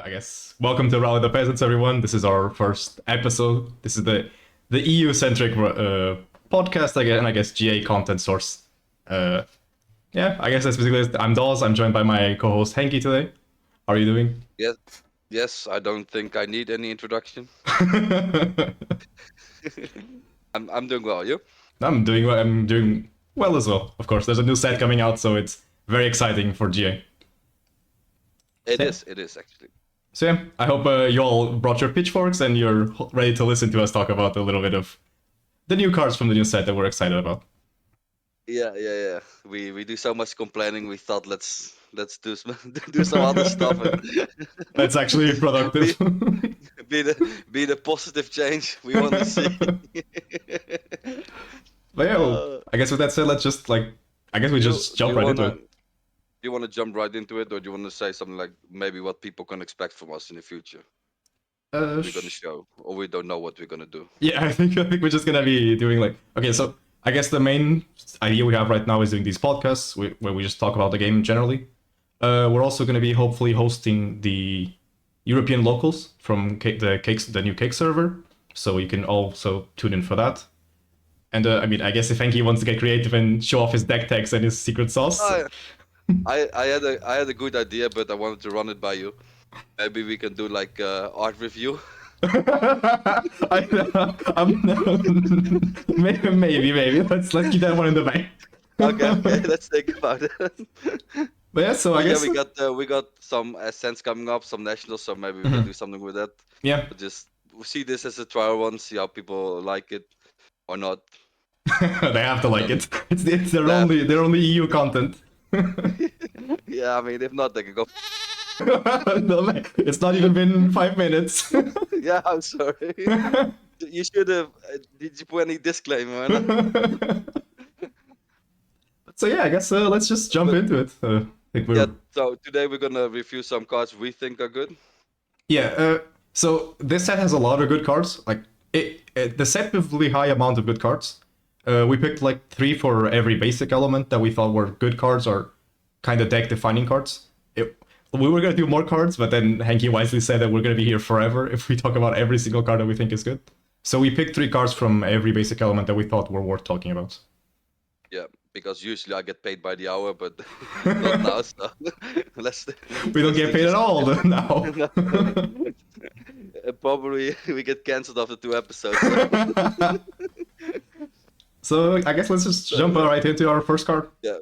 I guess welcome to Rally the Peasants, everyone. This is our first episode. This is the EU-centric podcast, and I guess GA content source. Yeah, I guess that's basically it. I'm Daws. I'm joined by my co-host Henkie today. How are you doing? Yes. I don't think I need any introduction. I'm doing well. You? I'm doing well. I'm doing well as well. Of course, there's a new set coming out, so it's very exciting for GA. It is actually. So yeah, I hope you all brought your pitchforks and you're ready to listen to us talk about a little bit of the new cards from the new set that we're excited about. Yeah. We do so much complaining. We thought let's do some other stuff. And That's actually productive. be the positive change we want to see. But yeah, well, I guess with that said, let's just jump right into it. Do you want to jump right into it, or do you want to say something like maybe what people can expect from us in the future? We're gonna show, or we don't know what we're gonna do. Yeah, I think we're just gonna be doing okay. So I guess the main idea we have right now is doing these podcasts where we just talk about the game generally. We're also gonna be hopefully hosting the European locals from the new Cake server, so you can also tune in for that. And I guess if Henkie wants to get creative and show off his deck tags and his secret sauce. I had a good idea, but I wanted to run it by you. Maybe we can do like art review. Maybe. Let's keep that one in the bank. Okay, let's think about it. But yeah, so I guess we got some Ascents coming up, some nationals, so maybe we can do something with that. Yeah. But just see this as a trial run, see how people like it or not. They have to like it. It's their only EU content. Yeah, I mean, if not, they can go. It's not even been 5 minutes. Yeah, I'm sorry. You should have. Did you put any disclaimer? So yeah, I guess let's just jump into it. So today we're gonna review some cards we think are good. Yeah. So this set has a lot of good cards. Like the set with really high amount of good cards. We picked like 3 for every basic element that we thought were good cards or kind of deck defining cards. We were going to do more cards, but then Henkie wisely said that we're going to be here forever if we talk about every single card that we think is good. So we picked 3 cards from every basic element that we thought were worth talking about. Yeah, because usually I get paid by the hour, but not now. So we don't get paid at all now. Probably we get cancelled after 2 episodes. So I guess let's just jump right into our first card. Yeah.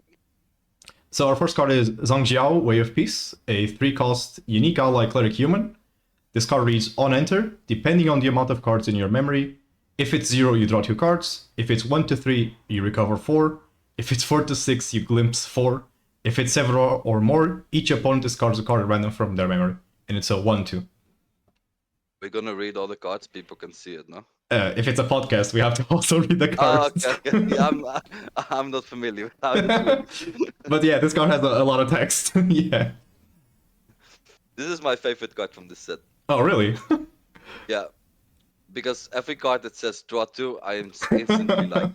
So our first card is Zhangjiao, Way of Peace, a 3-cost unique ally cleric human. This card reads, on enter, depending on the amount of cards in your memory. If it's 0, you draw 2 cards. If it's 1 to 3, you recover 4. If it's 4 to 6, you glimpse 4. If it's 7 or more, each opponent discards a card at random from their memory. And it's a 1/2. We're gonna read all the cards, people can see it, no? If it's a podcast, we have to also read the cards. Okay. Yeah, I'm not familiar with how it works. But yeah, this card has a lot of text. Yeah. This is my favorite card from this set. Oh, really? Yeah. Because every card that says draw 2, I am instantly like...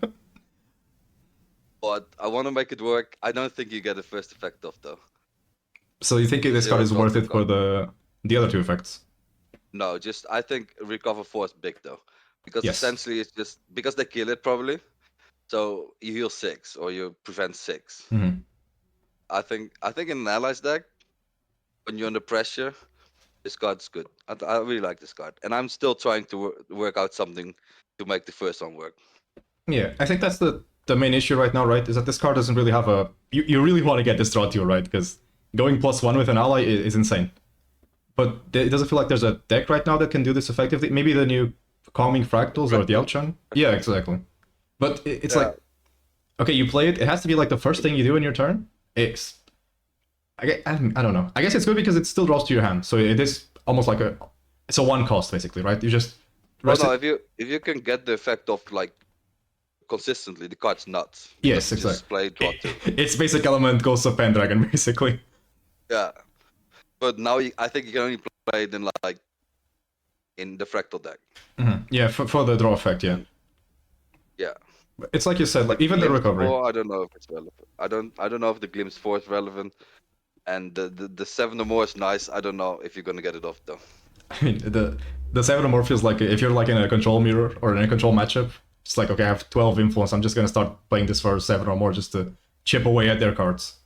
But I want to make it work. I don't think you get the first effect off, though. So you think this card is worth it for the other 2 effects? No, just I think recover 4 is big, though. Because essentially it's just because they kill it probably, so you heal 6 or you prevent 6. Mm-hmm. I think in an allies deck, when you're under pressure, this card's good. I really like this card, and I'm still trying to work out something to make the first one work. Yeah, I think that's the main issue right now, right? Is that this card doesn't really have a. You really want to get this draw 2, right? Because going +1 with an ally is insane. But it doesn't feel like there's a deck right now that can do this effectively. Maybe the new Calming Fractals or the Outshine. Yeah, exactly. But it's like, okay, you play it. It has to be like the first thing you do in your turn. I don't know. I guess it's good because it still draws to your hand. So it is almost like it's a 1 cost basically, right? You just. If you can get the effect of like consistently, the card's nuts. Yes, exactly. Just play draw 2. Its basic element goes to Pendragon basically. Yeah, but now I think you can only play it in the fractal deck. Mm-hmm. Yeah, for the draw effect, yeah. Yeah. It's like you said, like even the recovery. 4, I don't know if it's relevant. I don't know if the Glimpse 4 is relevant. And the 7 or more is nice. I don't know if you're gonna get it off though. I mean, the 7 or more feels like if you're like in a control mirror or in a control matchup, it's like, okay, I have 12 influence. I'm just gonna start playing this for 7 or more just to chip away at their cards.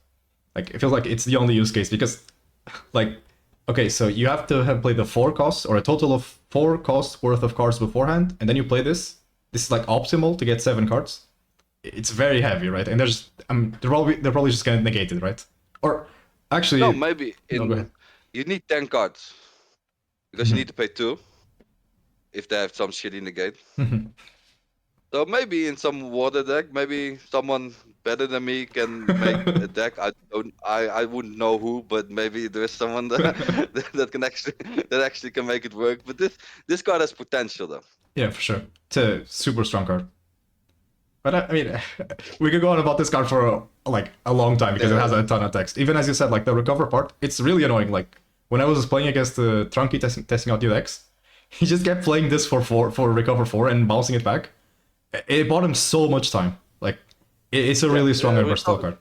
Like, it feels like it's the only use case because, like, okay, so you have to have played the 4 costs or a total of 4 costs worth of cards beforehand, and then you play this. This is like optimal to get 7 cards. It's very heavy, right? And there's they're probably just gonna negate it, right? Or actually, No, maybe go ahead. you need 10 cards because you need to pay 2 if they have some shitty negate. So maybe in some water deck, maybe someone better than me can make a deck. I wouldn't know who, but maybe there's someone that can actually can make it work. But this card has potential though. Yeah, for sure. It's a super strong card. But I mean, we could go on about this card for like a long time because it has a ton of text. Even as you said, like the recover part, it's really annoying. Like when I was playing against the Trunky testing out new decks, he just kept playing this for recover 4 and bouncing it back. It bought him so much time. Like it's a really strong and versatile card.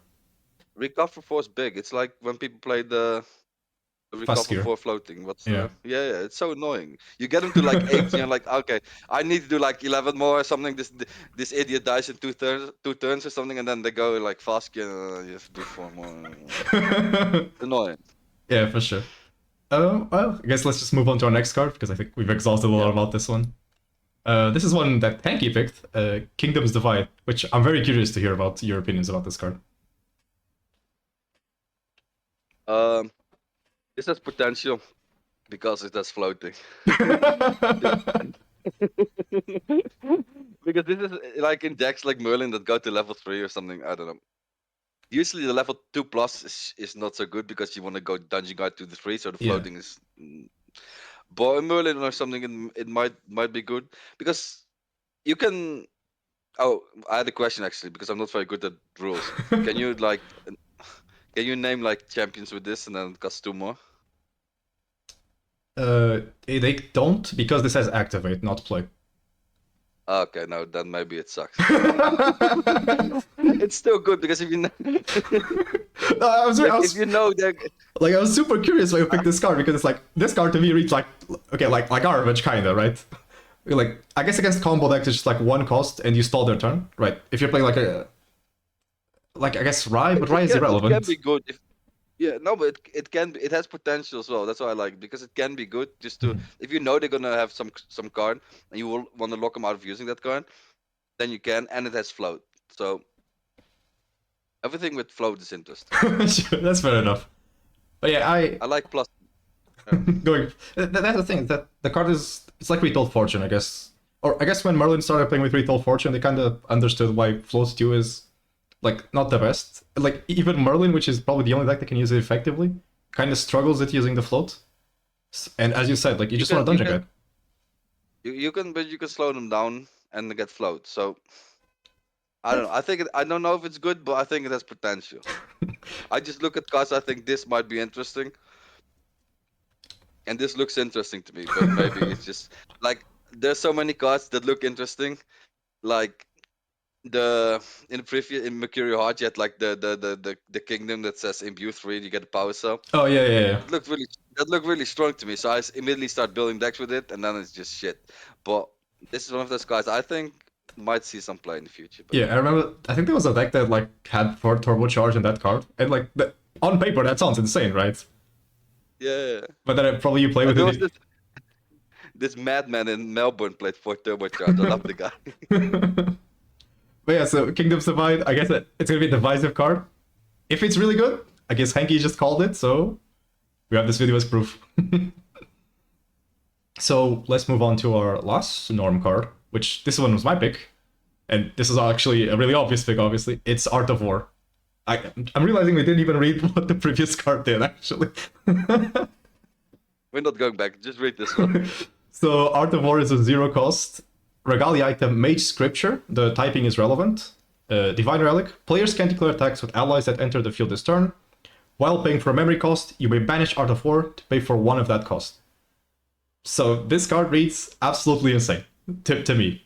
Recover 4 is big. It's like when people play the recover 4 floating. Yeah, it's so annoying. You get them to like 8 and you're like, okay, I need to do like 11 more or something. This idiot dies in 2 turns or something, and then they go like fast. You have to do 4 more. Annoying. Yeah, for sure. Well, I guess let's just move on to our next card because I think we've exhausted a lot about this one. This is one that Henkie picked, Kingdom's Divide, which I'm very curious to hear about your opinions about this card. This has potential because it has floating. Because this is like in decks like Merlin that go to level 3 or something. I don't know. Usually the level 2+ is not so good because you want to go Dungeon Guide to the 3, so the floating is. But in Merlin or something, it might be good because you can. Oh, I had a question actually because I'm not very good at rules. Can you like? Can you name like champions with this and then it costs 2 more? They don't because this says activate, not play. Okay, no, then maybe it sucks. It's still good because if you know, if you know that, like I was super curious why you picked this card because it's like this card to me reads like okay, like garbage kinda, right? Like I guess against combo decks it's just like 1 cost and you stall their turn, right? If you're playing like I guess Rye, but Rye is irrelevant. It can be good. But it can be. It has potential as well. That's why I like it, because it can be good. Just to if you know they're gonna have some card and you will want to lock them out of using that card, then you can, and it has float. So everything with float is interesting. Sure, that's fair enough. But yeah, I like plus. Going. That's the thing that the card it's like Retold Fortune, I guess. Or I guess when Merlin started playing with Retold Fortune, they kind of understood why float 2 is like not the best. Like even Merlin, which is probably the only deck that can use it effectively, kind of struggles at using the float. And as you said, like you just want a Dungeon Guide. You can slow them down and get float. So I don't know. I don't know if it's good, but I think it has potential. I just look at cards. I think this might be interesting, and this looks interesting to me. But maybe it's just like there's so many cards that look interesting, like. In the previous in Mercurial Heart, you had like the kingdom that says imbue 3, you get a power cell. Oh yeah. That looked really strong to me. So I immediately start building decks with it, and then it's just shit. But this is one of those cards I think might see some play in the future. But... Yeah, I remember. I think there was a deck that like had 4 turbocharge in that card, and like on paper that sounds insane, right? Yeah. But then probably you play with it. This madman in Melbourne played 4 turbocharge. I love the guy. But yeah, so Kingdom's Divide, I guess it's gonna be a divisive card. If it's really good, I guess Henkie just called it, so we have this video as proof. So let's move on to our last norm card, which this one was my pick. And this is actually a really obvious pick, obviously. It's Art of War. I'm realizing we didn't even read what the previous card did, actually. We're not going back, just read this one. So Art of War is a 0 cost. Regalia item Mage Scripture, the typing is relevant. Divine Relic, players can declare attacks with allies that enter the field this turn. While paying for a memory cost, you may banish Art of War to pay for 1 of that cost. So this card reads absolutely insane, to me.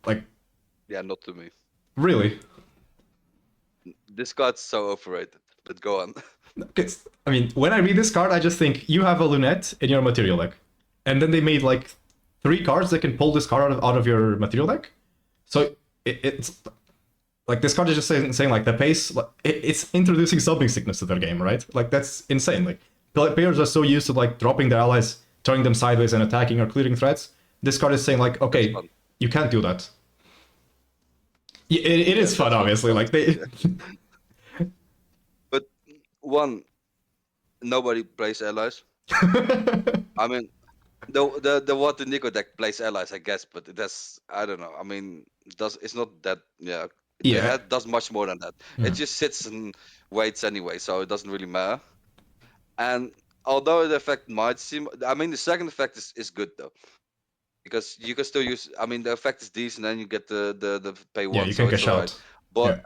Like, yeah, not to me. Really? This card's so overrated, but go on. I mean, when I read this card, I just think you have a lunette in your material deck, and then they made like 3 cards that can pull this card out of your material deck. So it's like this card is just saying like the pace. It's introducing something sickness to their game, right? Like that's insane. Like players are so used to like dropping their allies, turning them sideways, and attacking or clearing threats. This card is saying like, okay, you can't do that. It is fun, obviously. Like they. But one, nobody plays allies. I mean, the Water Nico deck plays allies, I guess, but that's I don't know. I mean, it's not that Yeah. It does much more than that. It just sits and waits anyway, so it doesn't really matter. And although the effect might seem, I mean, the second effect is good though, because you can still use. I mean, the effect is decent, and you get the pay one. Yeah, you so can it's cash alright. out. But Yeah.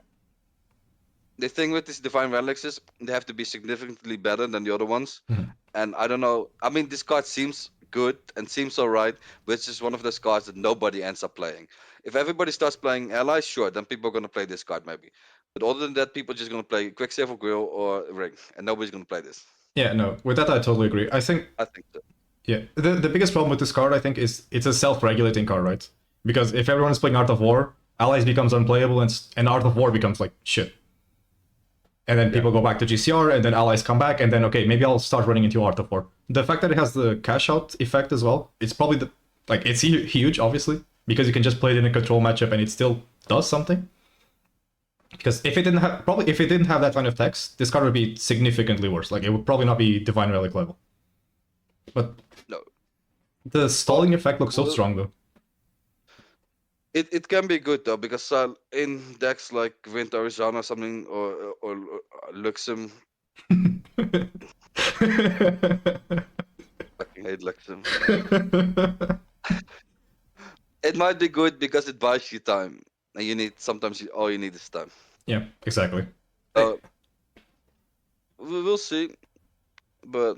the thing with these divine relics is they have to be significantly better than the other ones. Mhm. And I don't know. I mean, this card seems good and seems alright, but it's just one of those cards that nobody ends up playing. If everybody starts playing allies, sure, then people are gonna play this card maybe. But other than that, people are just gonna play Quicksave or Grill or Ring, and nobody's gonna play this. Yeah, no, with that I totally agree. I think So. yeah, the biggest problem with this card I think is it's a self-regulating card, right? Because if everyone is playing Art of War, allies becomes unplayable and Art of War becomes like shit. And then people go back to GCR, and then allies come back, and then okay, maybe I'll start running into Art of War. The fact that it has the cash out effect as well, it's probably it's huge, obviously, because you can just play it in a control matchup and it still does something. Because if it didn't have that line of text, this card would be significantly worse. Like it would probably not be Divine Relic level. But No, the stalling effect looks so strong though. it can be good though, because in decks like Wind Arizona or something or Luxem, fucking hate Luxem. It might be good because it buys you time, and all you need is time. Yeah, exactly. We'll see, but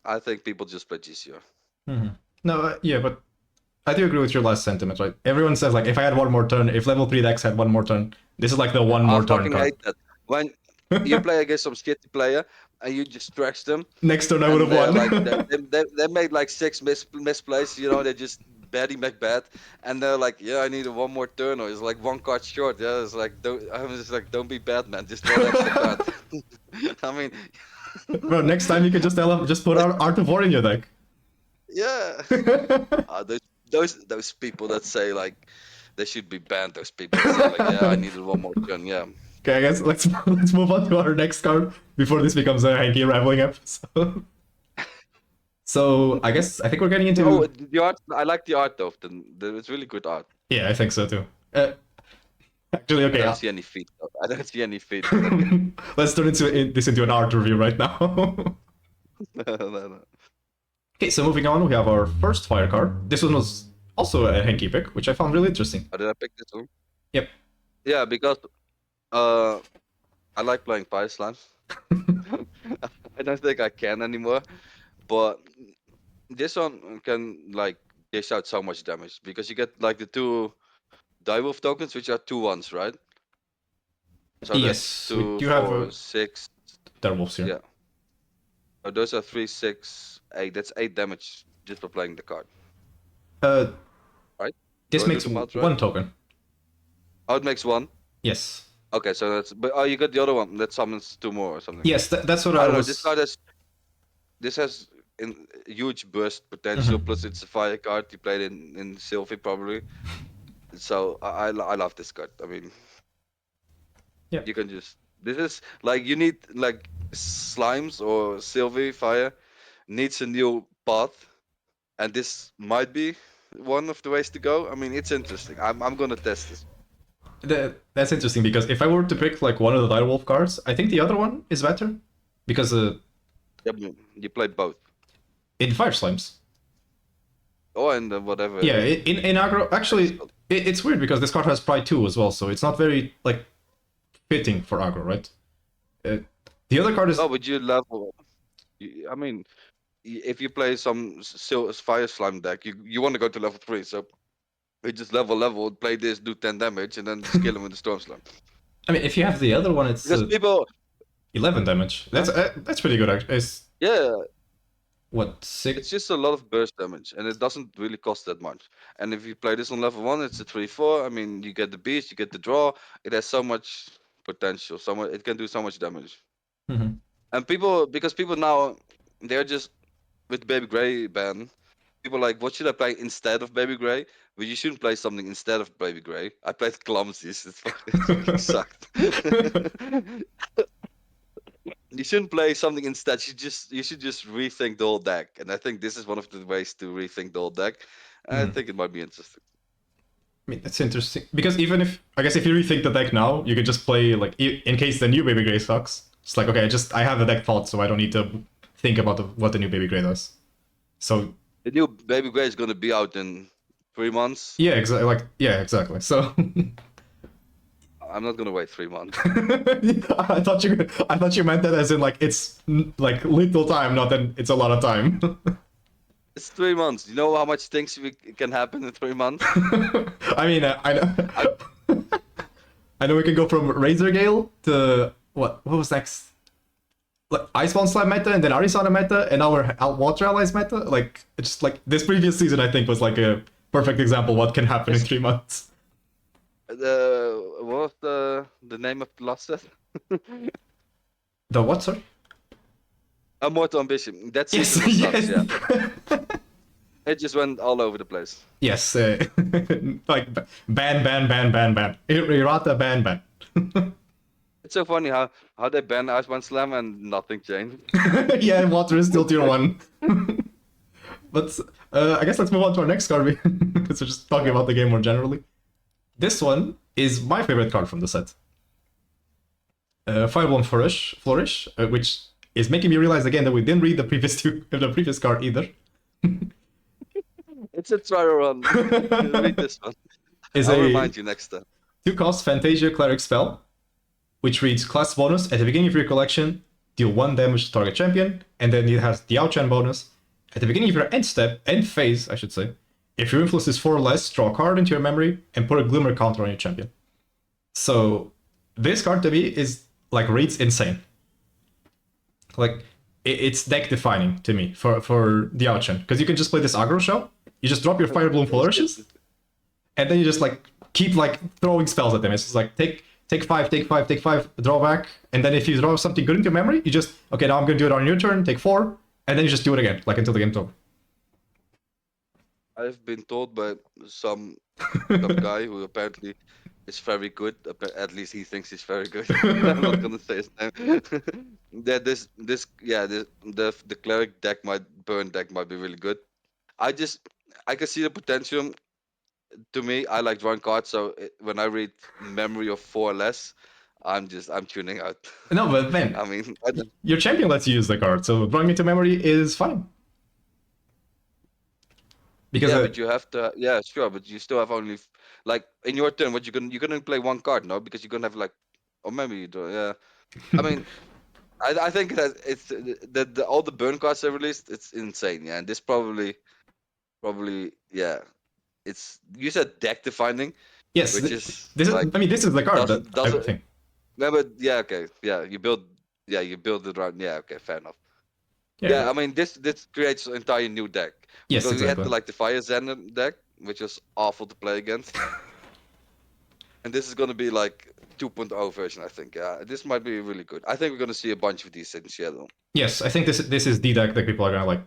I think people just play GCR. Mm-hmm. No, yeah, but I do agree with your last sentiment, right? Everyone says like, if I had one more turn, if level 3 decks had one more turn, this is like the one more turn I fucking card. hate that. When you play against some shitty player and you just stretch them. Next turn I would have won. Like, they made like 6 misplays, you know, they just Betty Macbeth, and they're like, yeah, I need one more turn, or it's like 1 card short. Yeah, it's like, I'm just like, don't be bad, man, just one extra card. I mean, bro, next time you can just tell them, just put Art of War in your deck. Yeah. Those people that say like they should be banned. Those people that say like, yeah, I needed one more turn. Yeah. Okay, I guess let's move on to our next card before this becomes a Henkie rabbling episode. So I think we're getting into. Oh, the art. I like the art though. It's really good art. Yeah, I think so too. Actually, okay. I don't see any feet. I don't see any feet. Let's turn this into an art review right now. No. Okay, so moving on, we have our first fire card. This one was also a Henkie pick, which I found really interesting. Oh, did I pick this one? Yep. Yeah, because I like playing fire slimes. I don't think I can anymore, but this one can like dish out so much damage because you get like the 2 Direwolf tokens, which are 2/1s, right? So yes. 2, you 4, have 6 Direwolves here. Yeah. So those are 3, 6, 8. That's 8 damage just for playing the card. Right? This makes one token. Oh, it makes 1? Yes. Okay, so that's. But you got the other one that summons 2 more or something. Yes, that's what I don't was. Know, this card has huge burst potential. Plus, it's a fire card. You played in Sylvie probably. So I love this card. I mean, yeah, you can just. This is like you need like slimes or Sylvie fire needs a new path, and this might be one of the ways to go. I mean, it's interesting. I'm gonna test this. That's interesting because if I were to pick like one of the Direwolf cards, I think the other one is better because you play both in fire slimes. Oh, and whatever. Yeah, in aggro, actually, it's weird because this card has Pride 2 as well, so it's not very like fitting for aggro, right? The other card is. Oh, but you level. I mean, if you play some fire slime deck, you want to go to level 3, so you just level, play this, do 10 damage, and then just kill him with the storm slime. I mean, if you have the other one, it's because 11 damage. That's pretty good actually. It's Yeah, what, 6? it's just a lot of burst damage, and it doesn't really cost that much. And if you play this on level 1, it's a 3/4. I mean, you get the beast, you get the draw. It has so much potential. It can do so much damage. Mm-hmm. And because people now, they're just with Baby Gray ban. People are like, what should I play instead of Baby Gray? Well, you shouldn't play something instead of Baby Gray. I played Clumsies. It fucking sucked. You shouldn't play something instead. You should just rethink the whole deck. And I think this is one of the ways to rethink the whole deck. I think it might be interesting. I mean, that's interesting because even if I guess if you rethink the deck now, you could just play like in case the new Baby Gray sucks. It's like okay, I have the deck thought, so I don't need to think about what the new Baby Gray does. So the new Baby Gray is going to be out in 3 months. Yeah, exactly. So I'm not gonna wait 3 months. I thought you meant that as in like it's like little time, not that it's a lot of time. It's 3 months. You know how much things can happen in 3 months? I mean, I know. I know we can go from Razor Gale to what was next? Like Icebound Slime meta, and then Arizona meta, and our Water Allies meta. Like it's just like this previous season, I think was like a perfect example of what can happen in 3 months. What was the name of the last set? The what, sorry? Mortal Ambition. That's Yes, sucks, yeah. It just went all over the place. Yes, like ban. Errata, ban. It's so funny how they ban Icebound Slam and nothing changed. Yeah, water is still tier 1. But I guess let's move on to our next card because we're just talking about the game more generally. This one is my favorite card from the set. Fireball Flourish, which is making me realize again that we didn't read the previous card either. It's a try run. Read this one. I'll remind you next time. 2-cost Fantasia Cleric spell, which reads class bonus at the beginning of your collection, deal 1 damage to target champion, and then it has the outchant bonus. At the beginning of your end phase, I should say, if your influence is 4 or less, draw a card into your memory and put a Glimmer counter on your champion. So this card to me is like reads insane. Like it's deck defining to me for the outchant, because you can just play this aggro shell. You just drop your Fire Bloom Flourishes, and then you just like keep like throwing spells at them. It's just like take 5, draw back, and then if you draw something good into your memory, you just okay, now I'm gonna do it on your turn, take 4, and then you just do it again, like until the game's over. I've been told by some guy who apparently is very good. At least he thinks he's very good. I'm not gonna say his name. That the cleric deck burn deck might be really good. I can see the potential. To me, I like drawing cards, so when I read memory of 4 or less, I'm tuning out. No, but then I mean, your champion lets you use the card, so drawing into memory is fine. Because but you have to. Yeah, sure, but you still have only like in your turn. What you're gonna play 1 card, no? Because you're gonna have like, or maybe you do. Yeah, I mean, I think that it's all the burn cards they released. It's insane. Yeah, and this probably yeah. It's you said deck defining. Yes, which this is. I mean, this is the card. Everything. Yeah, but yeah, okay, yeah. You build it around. Yeah, okay, fair enough. Yeah, I mean, this creates an entire new deck. Yes, because exactly. we had the Fire Zen deck, which is awful to play against. And this is gonna be like 2.0 version, I think. Yeah, this might be really good. I think we're gonna see a bunch of these in Seattle. Yes, I think this is the deck that people are gonna like.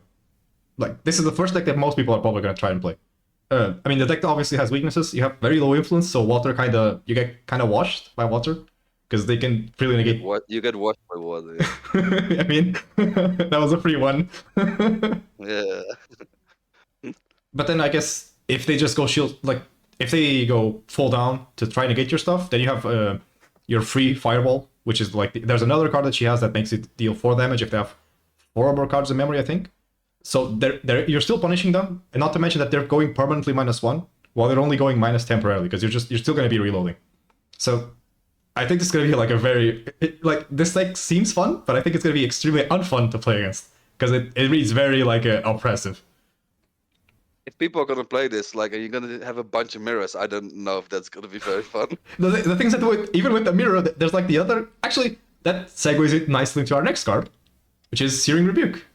Like this is the first deck that most people are probably gonna try and play. I mean, the deck obviously has weaknesses. You have very low influence, so water you get kind of washed by water, because they can freely negate. You get washed by water. Yeah. I mean, that was a free one. Yeah. But then I guess if they just go shield, like if they go fall down to try and negate your stuff, then you have your free fireball, which is like there's another card that she has that makes it deal 4 damage if they have 4 or more cards in memory, I think. So you're still punishing them, and not to mention that they're going permanently -1, while they're only going minus temporarily, because you're still going to be reloading. So I think it's going to be like a very like this deck seems fun, but I think it's going to be extremely unfun to play against, because it reads very like oppressive. If people are gonna play this, like, are you gonna have a bunch of mirrors? I don't know if that's gonna be very fun. The thing is that even with the mirror, there's like the other. Actually, that segues it nicely into our next card, which is Searing Rebuke.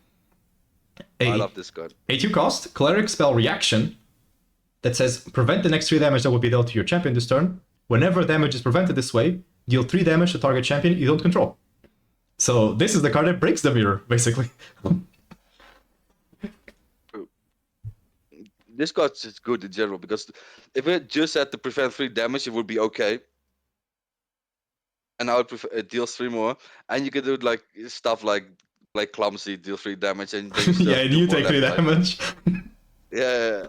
I love this card. A 2 cost, Cleric spell reaction that says prevent the next 3 damage that will be dealt to your champion this turn. Whenever damage is prevented this way, deal 3 damage to target champion you don't control. So this is the card that breaks the mirror, basically. This card is good in general because if it just had to prevent 3 damage, it would be okay. And I would prefer it deals 3 more, and you can do like stuff like clumsy, deal 3 damage, and then you yeah, and you take 3 damage. Yeah.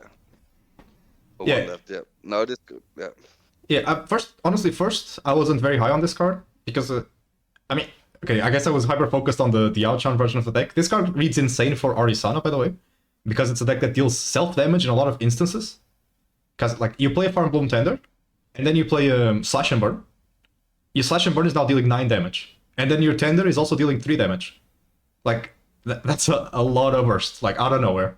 Yeah. One left. Yeah. No, this good. Yeah. Yeah. Honestly, I wasn't very high on this card because, I mean, okay, I guess I was hyper focused on the Outchan version of the deck. This card reads insane for Arisana, by the way, because it's a deck that deals self damage in a lot of instances. Because like you play Farm Bloom Tender, and then you play Slash and Burn. Your Slash and Burn is now dealing 9 damage, and then your Tender is also dealing 3 damage. Like that's a lot of burst, like out of nowhere.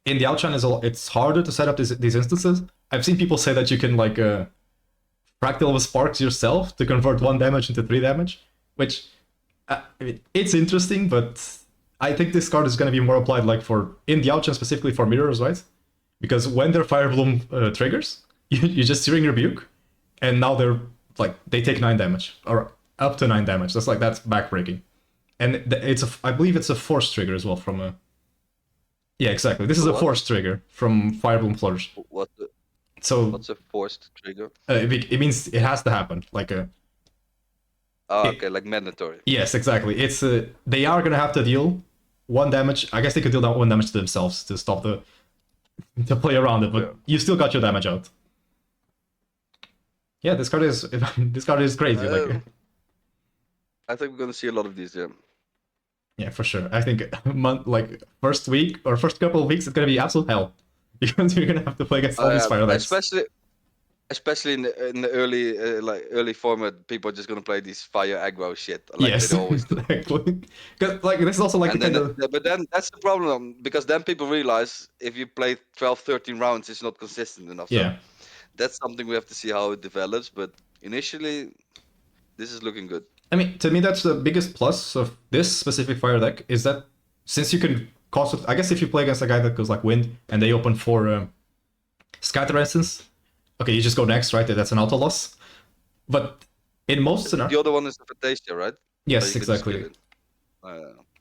In the Outchan, it's harder to set up these instances. I've seen people say that you can like Fractal with Sparks yourself to convert 1 damage into 3 damage, which I mean, it's interesting, but I think this card is going to be more applied like in the Outchan specifically for mirrors, right? Because when their Fire Bloom triggers, you just Searing Rebuke, and now they take 9 damage or up to 9 damage. That's backbreaking, and I believe it's a force trigger as well from a. Yeah, exactly. This is a force trigger from Fire Bloom Flourish. What's a forced trigger? It means it has to happen. Like a. Oh, okay, like mandatory. Yes, exactly. It's they are gonna have to deal 1 damage. I guess they could deal that 1 damage to themselves to stop to play around it, but you still got your damage out. Yeah, this card is crazy. I think we're gonna see a lot of these. Yeah. Yeah, for sure. I think first week or first couple of weeks it's gonna be absolute hell because you're gonna have to play against all these fire decks. Especially in the early format, people are just gonna play these fire aggro shit. Like yes, they always do. Exactly. Because this is also like but then that's the problem because then people realize if you play 12, 13 rounds, it's not consistent enough. Yeah. So that's something we have to see how it develops. But initially, this is looking good. I mean, to me, that's the biggest plus of this specific fire deck is that since you can constantly, I guess if you play against a guy that goes like Wind and they open for Scatter Essence, okay, you just go next, right? That's an auto loss. But in most scenarios, the other one is the Fantasia, right? Yes, so exactly.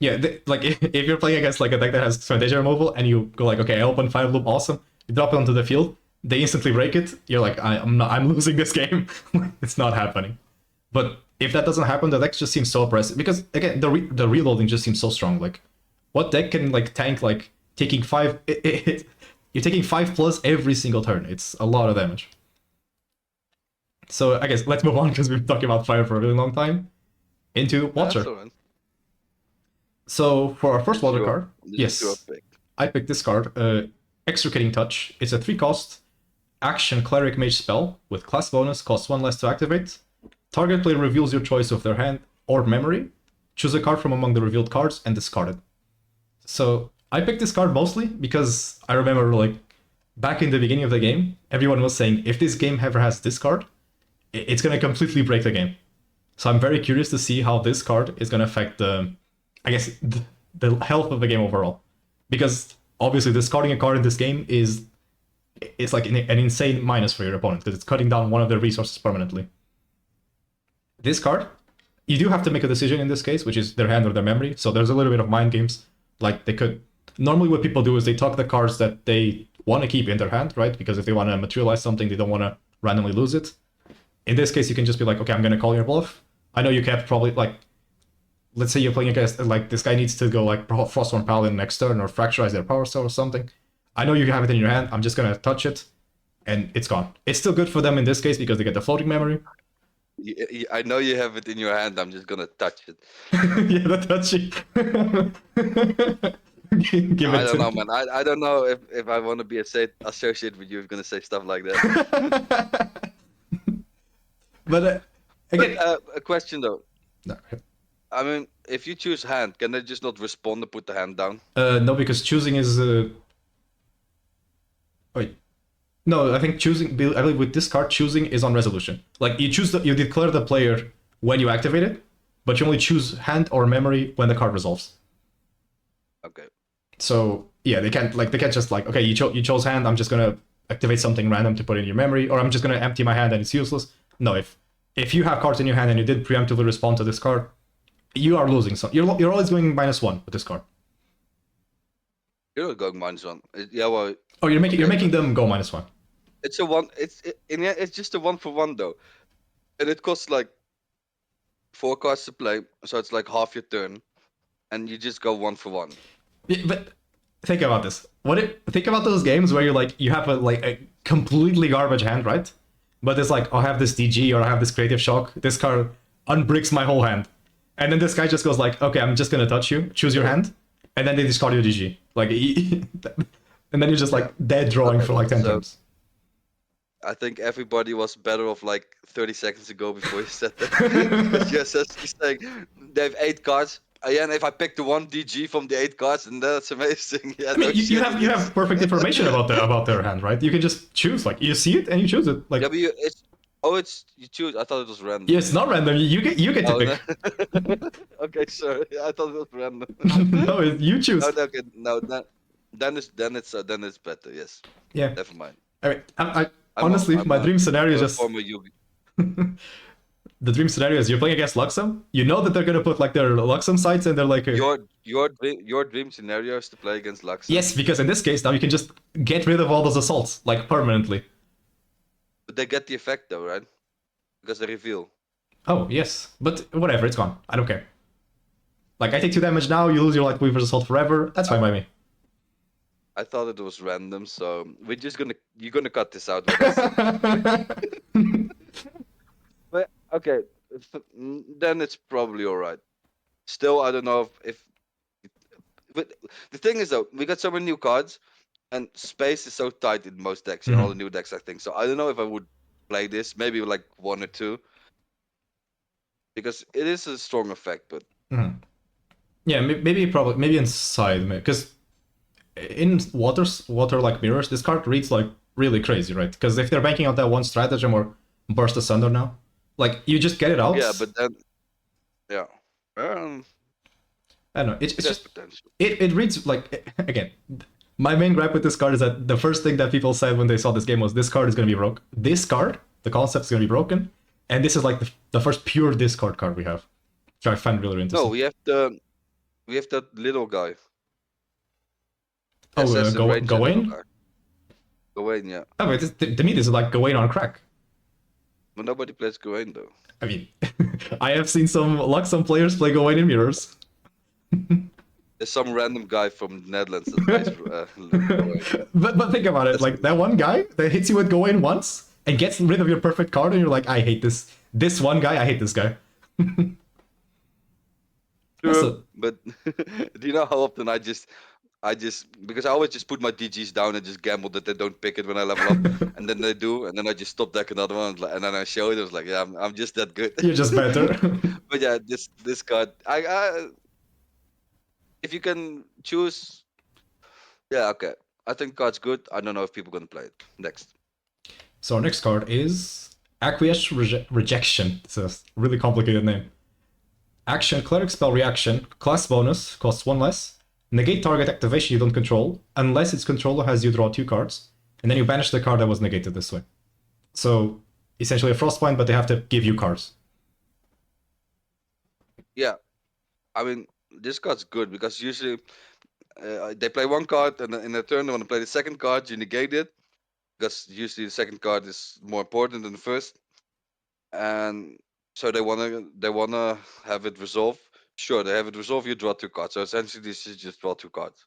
Yeah, if you're playing against like a deck that has Fantasia removal and you go like, okay, I open Fire Bloom, awesome. You drop it onto the field, they instantly break it. You're like, I'm losing this game. It's not happening. But if that doesn't happen, the deck just seems so oppressive because again, the reloading just seems so strong. Like, what deck can like tank like taking 5? You're taking 5+ every single turn. It's a lot of damage. So I guess let's move on because we've been talking about fire for a really long time. Into Watcher. So for our first Watcher card, yes, I picked this card. Extricating Touch. It's a 3 cost action Cleric Mage spell with class bonus, costs 1 less to activate. Target player reveals your choice of their hand or memory. Choose a card from among the revealed cards and discard it. So I picked this card mostly because I remember like back in the beginning of the game, everyone was saying if this game ever has this card, it's going to completely break the game. So I'm very curious to see how this card is going to affect the health of the game overall. Because obviously discarding a card in this game is like an insane minus for your opponent because it's cutting down one of their resources permanently. This card, you do have to make a decision in this case, which is their hand or their memory. So there's a little bit of mind games. Like they could, normally what people do is they tuck the cards that they want to keep in their hand, right? Because if they want to materialize something, they don't want to randomly lose it. In this case, you can just be like, okay, I'm going to call your bluff. I know you kept probably like, let's say you're playing against, like this guy needs to go like Frostborn Paladin next turn or fracturize their power cell or something. I know you have it in your hand. I'm just going to touch it and it's gone. It's still good for them in this case because they get the floating memory. I know you have it in your hand. I'm just gonna touch it. Yeah, the touching. I don't know, man. I don't know if I want to be associated with you. If you're gonna say stuff like that. But again, a question though. No. I mean, if you choose hand, can they just not respond to put the hand down? No, because choosing is. Wait. No, I think choosing. I believe with this card, choosing is on resolution. Like you declare the player when you activate it, but you only choose hand or memory when the card resolves. Okay. So yeah, they can't just like, okay, you chose hand, I'm just gonna activate something random to put in your memory, or I'm just gonna empty my hand and it's useless. No, if you have cards in your hand and you did preemptively respond to this card, you are losing some. You're always going -1 with this card. You're not going -1. Yeah, well. Oh, you're making them go -1. It's a one. It's just a 1-for-1 though, and it costs like 4 cards to play, so it's like half your turn, and you just go 1-for-1. Yeah, but think about this. Think about those games where you have a completely garbage hand, right? But it's like, oh, I have this DG or I have this creative shock. This card unbricks my whole hand, and then this guy just goes like, okay, I'm just gonna touch you, choose your hand, and then they discard your DG. Like, and then you're just like dead drawing for like 10 turns. I think everybody was better off like 30 seconds ago before you said that. Just he's saying they have 8 cards. Yeah, and if I pick the 1 DG from the 8 cards, and that's amazing. Yeah, I mean, you have perfect information about their hand, right? You can just choose, like, you see it and you choose it. Like, yeah, but you choose. I thought it was random. Yeah, it's not random. You get to pick. No. Okay, sure. Yeah, I thought it was random. No, you choose. No, then it's better. Yes. Yeah. Never mind. I mean, honestly, my dream scenario is just former Yugi. The dream scenario is you're playing against Luxem. You know that they're gonna put like their Luxem sites and they're like your dream scenario is to play against Luxem. Yes, because in this case now you can just get rid of all those assaults like permanently. But they get the effect though, right? Because they reveal. Oh yes, but whatever, it's gone. I don't care. Like I take 2 damage now, you lose your like Weaver's Assault forever. That's fine by me. I thought it was random, so you're gonna cut this out. But okay, then it's probably all right. Still, I don't know if. But the thing is though, we got so many new cards, and space is so tight in most decks, in all the new decks, I think. So I don't know if I would play this. Maybe like 1 or 2, because it is a strong effect. But yeah, maybe inside, because in water like mirrors, this card reads like really crazy, right? Because if they're banking out that 1 stratagem or burst asunder now, like you just get it out. Yeah, but then yeah. I don't know. It's just it reads like, again. My main gripe with this card is that the first thing that people said when they saw this game was this card is going to be broke. This card, the concept is going to be broken, and this is like the first pure discard card we have, which I find really interesting. No, we have that little guy. Oh, Gawain? Gawain, yeah. Oh, but to me, this is like Gawain on crack. But nobody plays Gawain though. I mean, I have seen some players play Gawain in mirrors. There's some random guy from the Netherlands that plays but think about it, like that one guy that hits you with Gawain once and gets rid of your perfect card, and you're like, I hate this one guy, I hate this guy. True, Also, but do you know how often I just because I always just put my DGs down and just gamble that they don't pick it when I level up, and then they do, and then I just stop deck another one, and then I show it. I was like, yeah, I'm just that good. You're just better. But yeah, this card, I if you can choose, yeah, okay. I think card's good. I don't know if people are gonna play it. Next. So our next card is Acquiesce Rejection. It's a really complicated name. Action, cleric spell reaction, class bonus, costs 1 less. Negate target activation you don't control, unless its controller has you draw 2 cards, and then you banish the card that was negated this way. So essentially a Frostbind, but they have to give you cards. Yeah, I mean this card's good because usually they play 1 card, and in a turn they want to play the second card. You negate it because usually the second card is more important than the first, and so they wanna have it resolve. Sure, they have it resolve, you draw 2 cards. So essentially this is just draw 2 cards.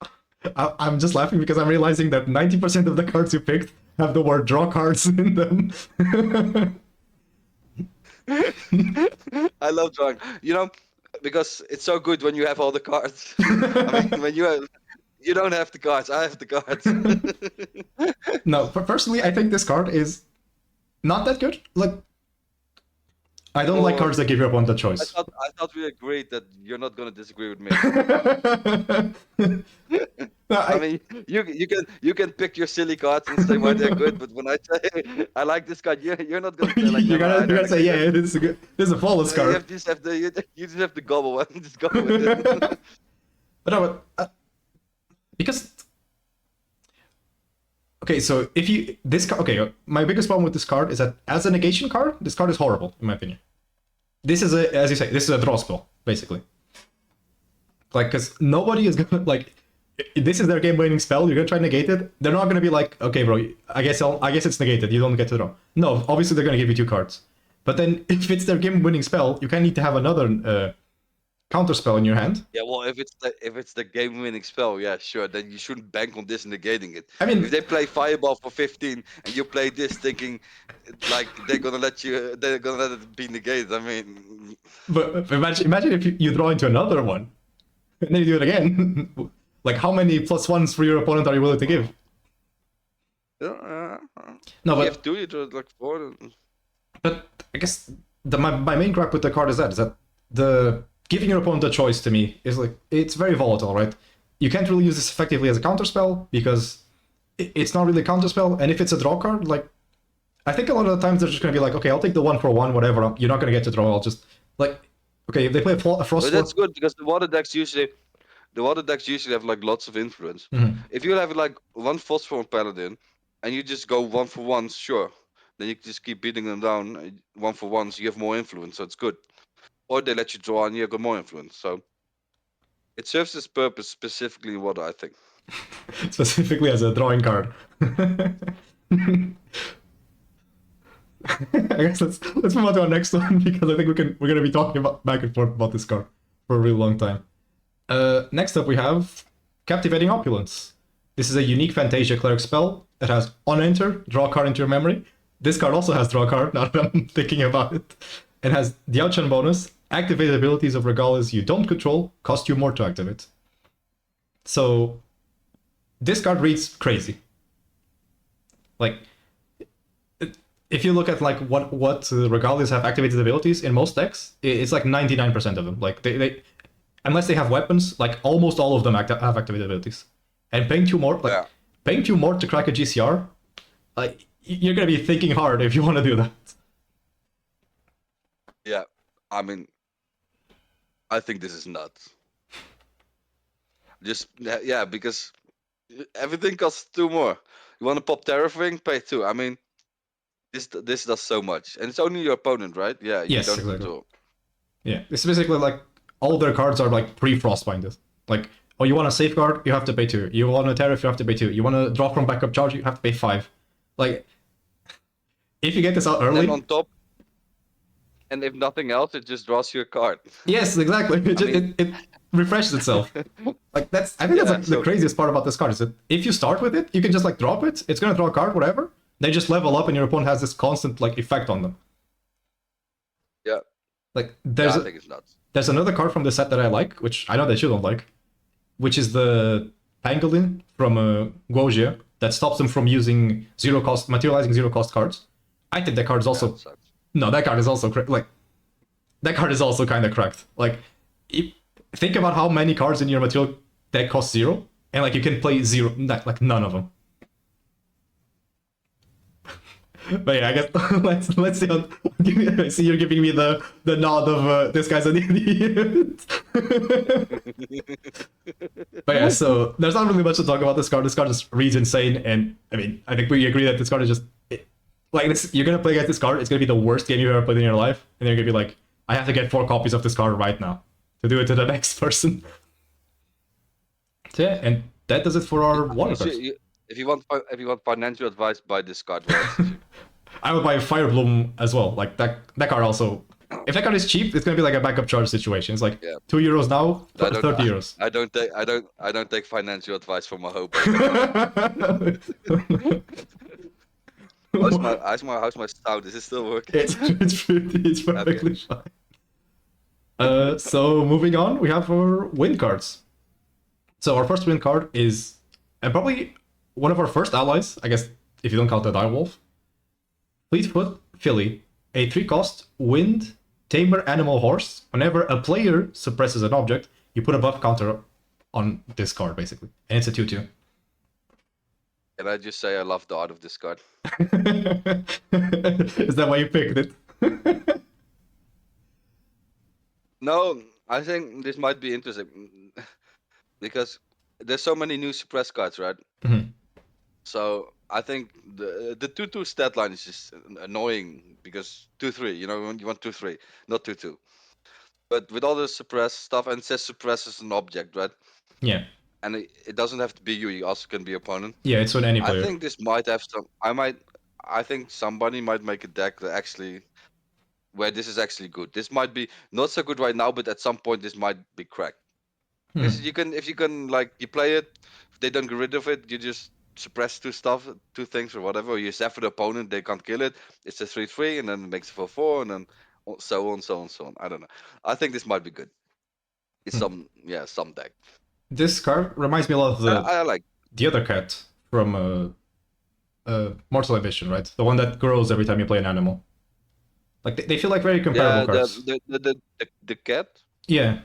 I'm just laughing because I'm realizing that 90% of the cards you picked have the word draw cards in them. I love drawing. You know, because it's so good when you have all the cards. I mean, when you don't have the cards, I have the cards. No, personally, I think this card is not that good. Like, I don't like Or cards that give your opponent a I choice. thought we agreed that you're not gonna disagree with me. No, I mean, you can pick your silly cards and say why they're good, but when I say I like this card, you're not gonna say like, no, no, I you're don't gonna say, agree. yeah, this is a good, this is a flawless You card. just have to you just have to gobble one, just go with it. But no, because okay, so if you this card, okay, my biggest problem with this card is that as a negation card, this card is horrible in my opinion. This is a, as you say, this is a draw spell basically. Like, because nobody is gonna like. This is their game-winning spell. You're gonna try to negate it. They're not gonna be like, okay, bro. I guess it's negated. You don't get to draw. No, obviously they're gonna give you 2 cards. But then, if it's their game-winning spell, you kind of need to have another counter spell in your hand. Yeah, well, if it's the game-winning spell, yeah, sure. Then you shouldn't bank on this negating it. I mean, If they play Fireball for 15 and you play this thinking like they're gonna let it be negated, I mean, but imagine if you draw into another one, and then you do it again. Like, how many +1s for your opponent are you willing to give? no, No, you but have 2, you draw like 4. But I guess my main gripe with the card is that the giving your opponent a choice to me is like, it's very volatile, right? You can't really use this effectively as a counter spell because it's not really a counter spell, and if it's a draw card, like, I think a lot of the times they're just gonna be like, okay, I'll take the 1/1, whatever. You're not gonna get to draw. I'll just like, okay, if they play a frost. But that's good because the water decks usually have like lots of influence. Mhm. If you have like 1 phosphor paladin and you just go 1/1, sure. Then you just keep beating them down 1/1, so you have more influence, so it's good. Or they let you draw and you got more influence. So it serves its purpose specifically in water, I think. Specifically as a drawing card. I guess let's move on to our next one because I think we're gonna be talking about back and forth about this card for a really long time. Next up we have Captivating Opulence. This is a unique Fantasia cleric spell that has on enter, draw a card into your memory. This card also has draw a card, now that I'm thinking about it. It has the outshine bonus, activate abilities of regalias you don't control, cost you more to activate. So this card reads crazy. Like, if you look at like what regalias have activated abilities in most decks, it's like 99% of them. Like they unless they have weapons, like almost all of them have activated abilities. And paying 2 more, like paying 2 more to crack a GCR, like you're gonna be thinking hard if you want to do that. Yeah, I mean, I think this is nuts. Just yeah, because everything costs 2 more. You want to pop Terraforming, pay 2. I mean, this does so much, and it's only your opponent, right? Yeah, you Yes, don't exactly. control. Yeah, it's basically like all their cards are like pre-frostbinded. Like, oh, you want a safeguard, you have to pay 2. You want a tariff, you have to pay 2. You want to draw from backup charge, you have to pay 5. Like, if you get this out early, And on top, and if nothing else, it just draws you a card. Yes, exactly. It refreshes itself. Like I think that's like the craziest part about this card is that if you start with it, you can just like drop it. It's gonna draw a card, whatever. They just level up, and your opponent has this constant like effect on them. Yeah. Like I think it's nuts. there's another card from the set that I like, which I know that you don't like, which is the Pangolin from Guojia that stops them from using materializing 0 cost cards. I think that card is also no. That card is also like that card is also kind of cracked. Like, think about how many cards in your material deck cost 0, and like you can play 0, like none of them. But yeah, I guess let's see. I see you're giving me the nod of this guy's an idiot. But yeah, so there's not really much to talk about this card. This card just reads insane, and I mean, I think we agree that this card is just like you're gonna play against this card. It's gonna be the worst game you've ever played in your life, and you're gonna be like, I have to get 4 copies of this card right now to do it to the next person. So yeah, and that does it for our water cards. If you want financial advice, buy this card. I would buy Firebloom as well. Like that card also. If that card is cheap, it's gonna be like a backup charge situation. It's like €2 now, 30 euros. I don't take financial advice from my hope. how's my sound? Is it still working? It's perfectly fine. So moving on, we have our win cards. So our first win card is, and probably one of our first allies, I guess, if you don't count the Direwolf. Fleetfoot Philly, a 3-cost wind Tamer Animal Horse. Whenever a player suppresses an object, you put a buff counter on this card, basically. And it's a 2/2. Can I just say I love the art of this card? Is that why you picked it? No, I think this might be interesting because there's so many new suppress cards, right? Mhm. So I think the 2/2 stat line is just annoying because 2/3, you know, you want 2/3, not 2/2. But with all the suppress stuff, and it says suppress is an object, right? Yeah. And it doesn't have to be you; you also can be opponent. Yeah, it's with any I player. think this might have some. I think somebody might make a deck that actually where this is actually good. This might be not so good right now, but at some point this might be cracked. Because you can, if you can, like, you play it, if they don't get rid of it, you just suppress two things or whatever. You zap for the opponent, they can't kill it. It's a 3/3, and then it makes it 4/4, and then so on, so on, so on. I don't know. I think this might be good. It's some deck. This card reminds me a lot of I like. the other cat from Mortal Ambition, right? The one that grows every time you play an animal. Like they feel like very comparable cards. The cat. Yeah,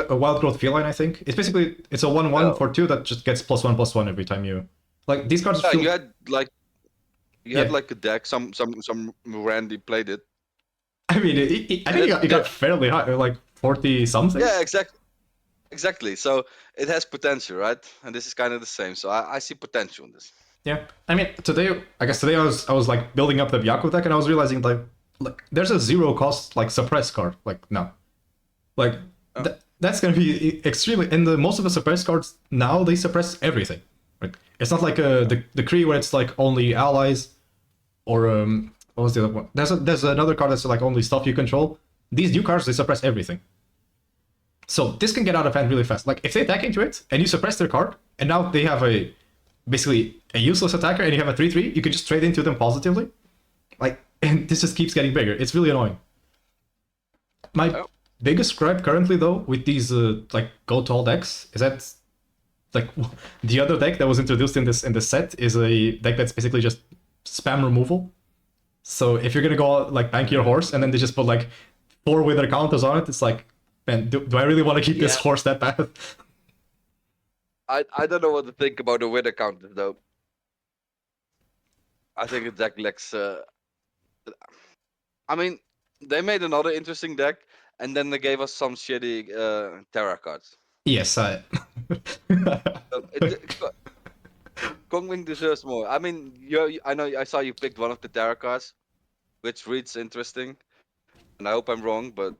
a wild growth feline. I think it's basically it's a 1/1 for 2 that just gets +1/+1 every time you like these cards. Yeah, feel... you had like a deck. Some Randy played it. I mean, I think it got fairly high, like 40 something. Yeah, exactly. So it has potential, right? And this is kind of the same. So I see potential in this. Yeah, I mean today I was like building up the Byaku deck and I was realizing like there's a 0 cost like suppress card like now, like that's gonna be extremely. And most of the suppress cards now they suppress everything. Right? It's not like the Kree where it's like only allies or what was the other one? There's another card that's like only stuff you control. These new cards they suppress everything. So this can get out of hand really fast. Like if they attack into it and you suppress their card and now they have basically a useless attacker and you have a 3/3, you can just trade into them positively. Like, and this just keeps getting bigger. It's really annoying. My biggest gripe currently though with these like go tall decks is that like the other deck that was introduced in this set is a deck that's basically just spam removal. So if you're gonna go like bank your horse and then they just put like 4 wither counters on it, it's like, man, do I really want to keep this horse that bad? I don't know what to think about the wither counter though. I think the deck lacks. I mean, they made another interesting deck, and then they gave us some shitty Terra cards. Yes, Kongming deserves more. I mean, I know I saw you picked one of the Terra cards, which reads interesting, and I hope I'm wrong, but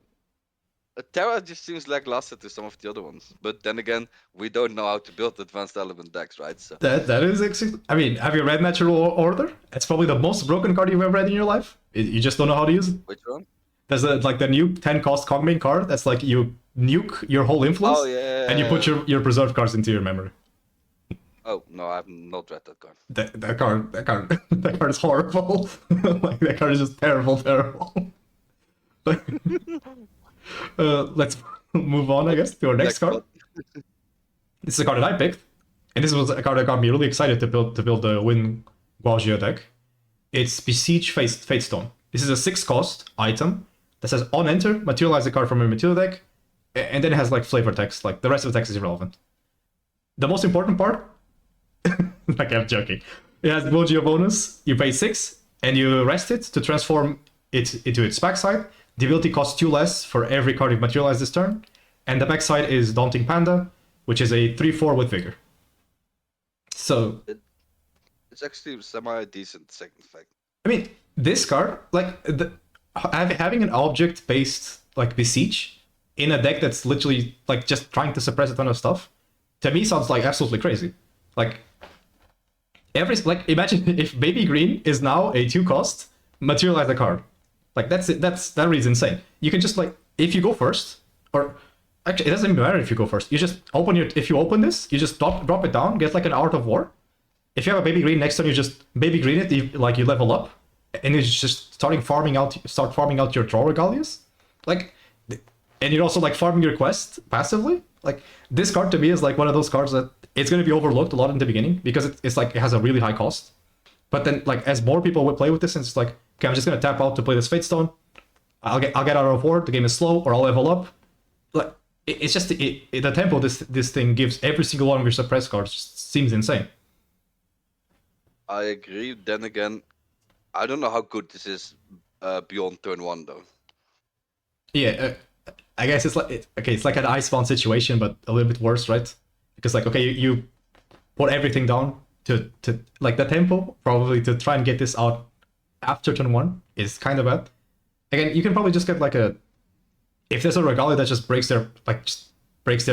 Terra just seems lackluster to some of the other ones. But then again, we don't know how to build advanced element decks, right? So that is actually. I mean, have you read Natural Order? It's probably the most broken card you've ever read in your life. You just don't know how to use it. Which one? There's like the new 10 cost Kongming card. That's like you nuke your whole influence, and you put your preserved cards into your memory. Oh no, I have not read that card. That card is horrible. Like that card is just terrible. Let's move on, I guess, to our next card. This is a card that I picked, and this was a card that got me really excited to build the Win Guajia deck. It's Besiege Fatestone. This is a 6 cost item that says on enter, materialize the card from your material deck, and then it has like flavor text. Like the rest of the text is irrelevant. The most important part, like I'm joking, it has Guajia bonus. You pay 6 and you rest it to transform it into its backside. The ability costs 2 less for every card you've materialized this turn. And the backside is Daunting Panda, which is a 3/4 with Vigor. So it's actually semi-decent second effect. I mean, this card, like having an object-based like Besiege in a deck that's literally like just trying to suppress a ton of stuff, to me sounds like absolutely crazy. Like imagine if Baby Green is now a 2 cost, materialize the card. Like that reads insane. You can just like if you go first, or actually it doesn't even matter if you go first. You just if you open this, you just drop it down, get like an Art of War. If you have a Baby Green next turn, you just Baby Green it, you level up, and it's just start farming out your draw regalias. Like, and you're also like farming your quest passively. Like this card to me is like one of those cards that it's going to be overlooked a lot in the beginning because it's like it has a really high cost. But then like as more people will play with this, and it's like, okay, I'm just going to tap out to play this Fatestone. I'll get out of war. The game is slow, or I'll level up. Like it's just the tempo this thing gives every single one of your suppressed cards seems insane. I agree. Then again, I don't know how good this is beyond turn 1 though. Yeah, I guess it's like it's like an Icebound situation, but a little bit worse, right? Because like okay, you put everything down to like the tempo probably to try and get this out after turn 1 is kind of bad. Again, you can probably just get like if there's a Regalia that just breaks their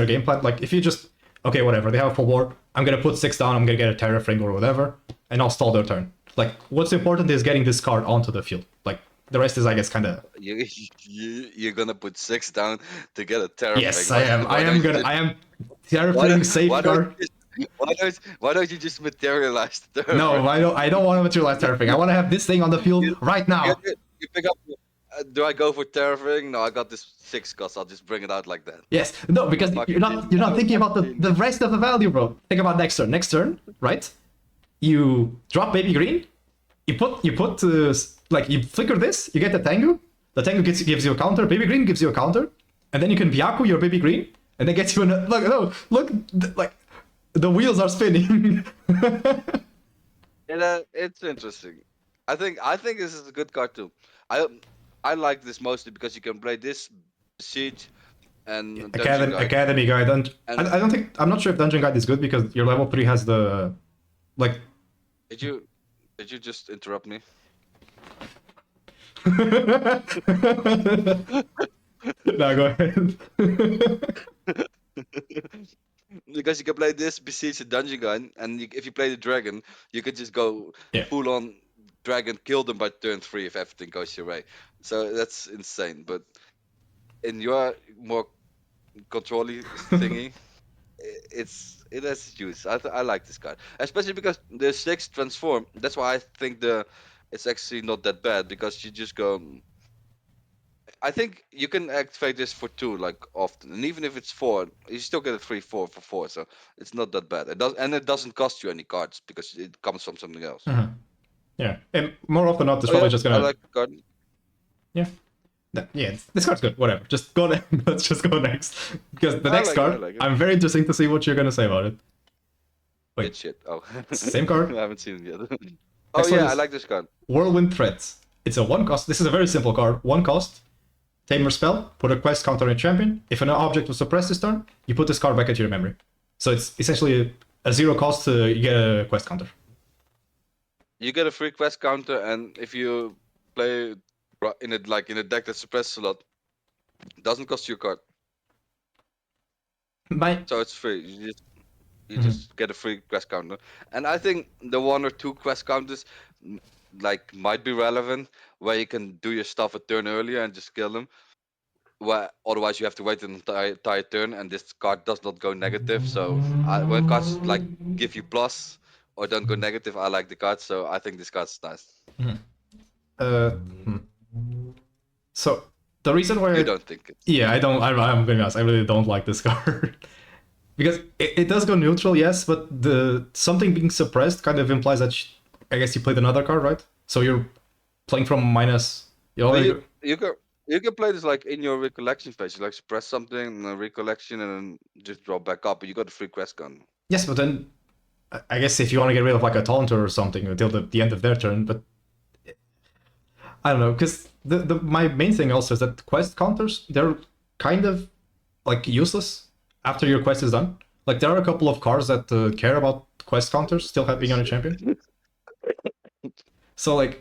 game plan. Like if you just okay, whatever, they have a full war, I'm gonna put 6 down, I'm gonna get a Terrafring or whatever, and I'll stall their turn. Like what's important is getting this card onto the field. Like the rest is, I guess, kind of. You're gonna put 6 down to get a Terrafring. Yes, I am. I am Terrafring safeguard. Why don't you just materialize the Terrafring? No, I don't want to materialize Terrafring. I want to have this thing on the field right now. You pick up. Do I go for Terrafring? No, I got this 6 cost. I'll just bring it out like that. Yes, no, because you're not thinking about the rest of the value, bro. Think about next turn. Next turn, right? You drop baby green. You put like you flicker this. You get the Tengu. The Tengu gives you a counter. Baby green gives you a counter, and then you can Byaku your baby green, and then gets you an look like the wheels are spinning. It's interesting. I think this is a good card too. I like this mostly because you can play this Siege and Academy Guide. I'm not sure if Dungeon Guide is good because your level 3 has the like. Did you just interrupt me? No, go ahead. Because you can play this Besiege a Dungeon Guide, and if you play the Dragon, you can just go full on Dragon, kill them by turn 3 if everything goes your way. So that's insane. But in your more controlly thingy, it has use. I like this card, especially because the 6 transform. That's why I think it's actually not that bad, because you just go. I think you can activate this for 2 like often, and even if it's 4, you still get a 3/4 for 4, so it's not that bad. It doesn't cost you any cards because it comes from something else. Uh-huh. Yeah, and more often than not, it's probably just gonna. I like the card. Yeah. Yeah, this card's good. Whatever. Just go. Let's just go next, because the next card, I'm very interested to see what you're gonna say about it. Wait. Good shit. Oh. Same card. I haven't seen it yet. Oh yeah, I like this card. Whirlwind Threats. It's a 1 cost. This is a very simple card. 1 cost. Tamer spell. Put a quest counter on your champion. If an object was suppressed this turn, you put this card back into your memory. So it's essentially a 0 cost to get a quest counter. You get a free quest counter, and if you play in a deck that suppresses a lot, it doesn't cost you a card. So it's free. You just get a free quest counter. And I think the 1 or 2 quest counters might be relevant, where you can do your stuff a turn earlier and just kill them. Where otherwise you have to wait an entire turn, and this card does not go negative. So when cards give you plus or don't go negative, I like the card. So I think this card's nice. So the reason why you don't think it? Yeah, I don't. I'm gonna be honest. I really don't like this card. Because it does go neutral, yes, but the something being suppressed kind of implies that I guess you played another card, right? So you're playing from minus. You can play this in your recollection phase. You suppress something in a recollection and then just draw back up, but you got a free quest gun. Yes, but then I guess if you want to get rid of a taunter or something until the end of their turn, but I don't know, because my main thing also is that quest counters, they're kind of useless after your quest is done. There are a couple of cards that care about quest counters still being on a champion. So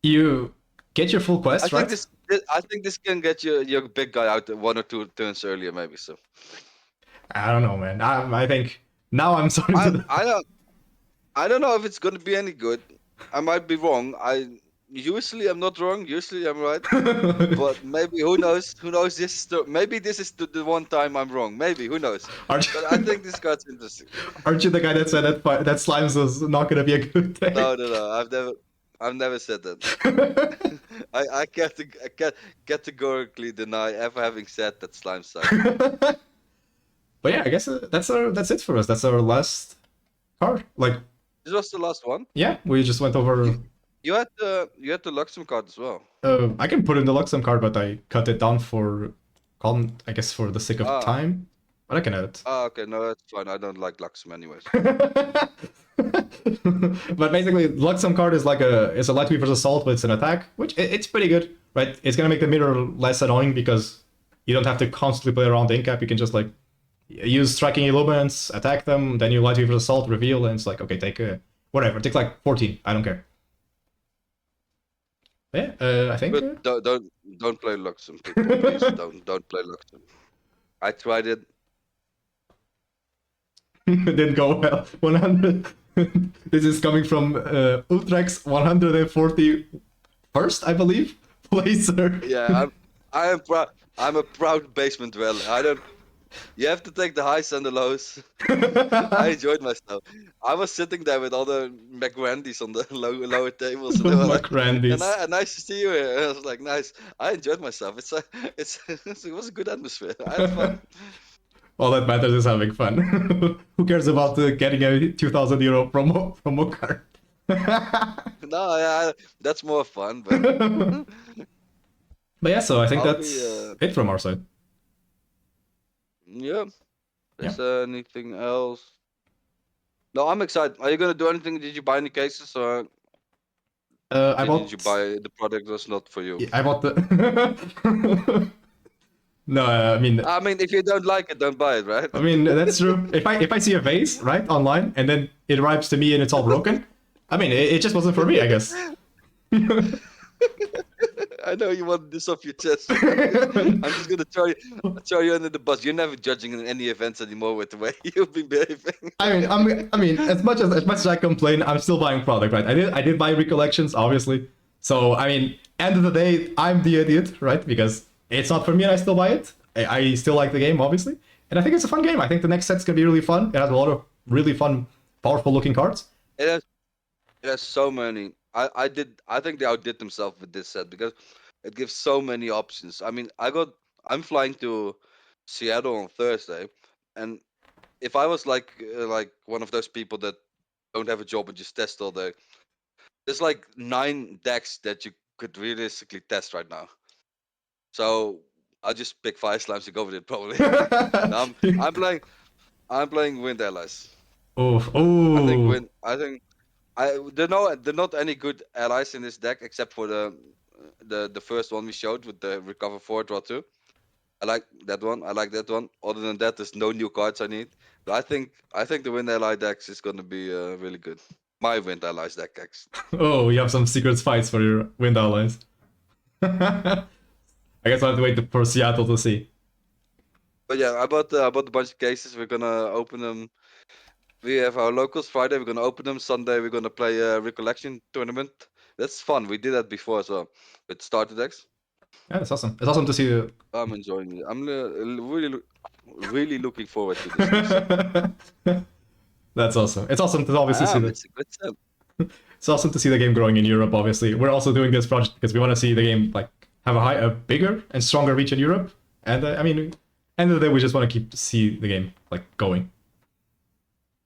you get your full quest, right? I think this can get your big guy out 1 or 2 turns earlier, maybe. So I don't know, man. I think now I'm starting to. I don't know if it's gonna be any good. I might be wrong. Usually I'm not wrong. Usually I'm right. But maybe who knows? Who knows? Maybe this is the one time I'm wrong. Maybe, who knows? But I think this card's interesting. Aren't you the guy that said that Slimes was not gonna be a good thing? No. I've never said that. I categorically deny ever having said that slime sucks. But yeah, I guess that's it for us. That's our last card. This was the last one? Yeah, we just went over You had the Luxem card as well. I can put in the Luxem card, but I cut it down for, I guess for the sake of Ah. time. But I can add it. Ah, okay, no, that's fine. I don't like Luxem anyways. But basically, Luxem card is like it's a light versus assault, but it's an attack, which it's pretty good, right? It's gonna make the mirror less annoying because you don't have to constantly play around the incap. You can just like use striking illumines, attack them, then you light versus assault, reveal, and it's like okay, take whatever, take like 14. I don't care. Yeah, I think. But don't play Luxem, people. Please don't play Luxem. I tried it. Didn't go well. 100. This is coming from Utrecht's 141st, I believe, placer. Yeah, I am proud. I'm a proud basement dweller. I don't. You have to take the highs and the lows. I enjoyed myself. I was sitting there with all the McRandys on the lower tables. And they were like, McRandys. nice to see you here. I was like, nice. I enjoyed myself. It was a good atmosphere. I had fun. All that matters is having fun. Who cares about getting a 2,000 euro promo card? No, yeah, that's more fun. But But yeah, so I think I'll that's be, it from our side. yeah. Is there anything else? No, I'm excited. Are you gonna do anything? Did you buy any cases or did you buy the product was not for you? I bought the. No, I mean, if you don't like it, don't buy it, right? I mean that's true. If I see a vase right online and then it arrives to me and it's all broken, I mean it just wasn't for me, I guess. I know you want this off your chest. I'm just gonna throw you under the bus. You're never judging in any events anymore with the way you've been behaving. I mean, as much as I complain, I'm still buying product, right? I did buy recollections, obviously. So I mean, end of the day, I'm the idiot, right? Because it's not for me, and I still buy it. I still like the game, obviously, and I think it's a fun game. I think the next set's gonna be really fun. It has a lot of really fun, powerful looking cards. It has so many. I think they outdid themselves with this set because it gives so many options. I mean, I'm flying to Seattle on Thursday, and if I was like one of those people that don't have a job and just test all day, there's like 9 decks that you could realistically test right now. So I'll just pick 5 slimes to go with it probably. I'm playing Wind Allies. Oh. There are not any good allies in this deck except for the first one we showed with the recover 4 draw 2. I like that one. Other than that, there's no new cards I need. But I think the Wind Ally decks is gonna be really good. My Wind Allies deck decks. Oh, you have some secret fights for your Wind Allies. I guess I'll have to wait for Seattle to see. But yeah, I bought a bunch of cases. We're gonna open them. We have our locals Friday. We're gonna open them. Sunday we're gonna play a recollection tournament. That's fun. We did that before as well with starter decks. Yeah, that's awesome. It's awesome to see you. I'm enjoying it. I'm really looking forward to this. That's awesome. It's awesome to obviously see It's a good set. It's awesome to see the game growing in Europe. Obviously, we're also doing this project because we want to see the game like have a bigger and stronger reach in Europe. And I mean, end of the day, we just want to see the game like going.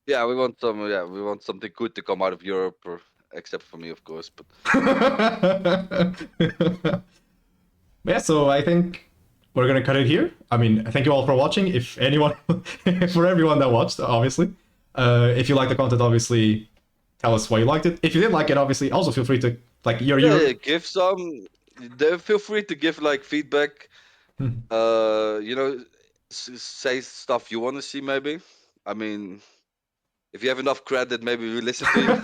Yeah, we want something good to come out of Europe, except for me, of course. But yeah, so I think we're gonna cut it here. I mean, thank you all for watching. If anyone, for everyone that watched, obviously, if you like the content, obviously, tell us why you liked it. If you didn't like it, obviously, also feel free to like give some. Feel free to give like feedback. Say stuff you want to see. Maybe. I mean, if you have enough credit, maybe we listen to you.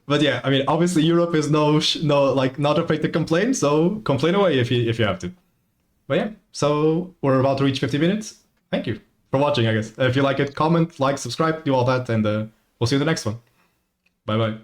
But yeah, I mean, obviously Europe is not afraid to complain, so complain away if you have to. But yeah, so we're about to reach 50 minutes. Thank you for watching, I guess. If you like it, comment, like, subscribe, do all that, and we'll see you in the next one. Bye bye.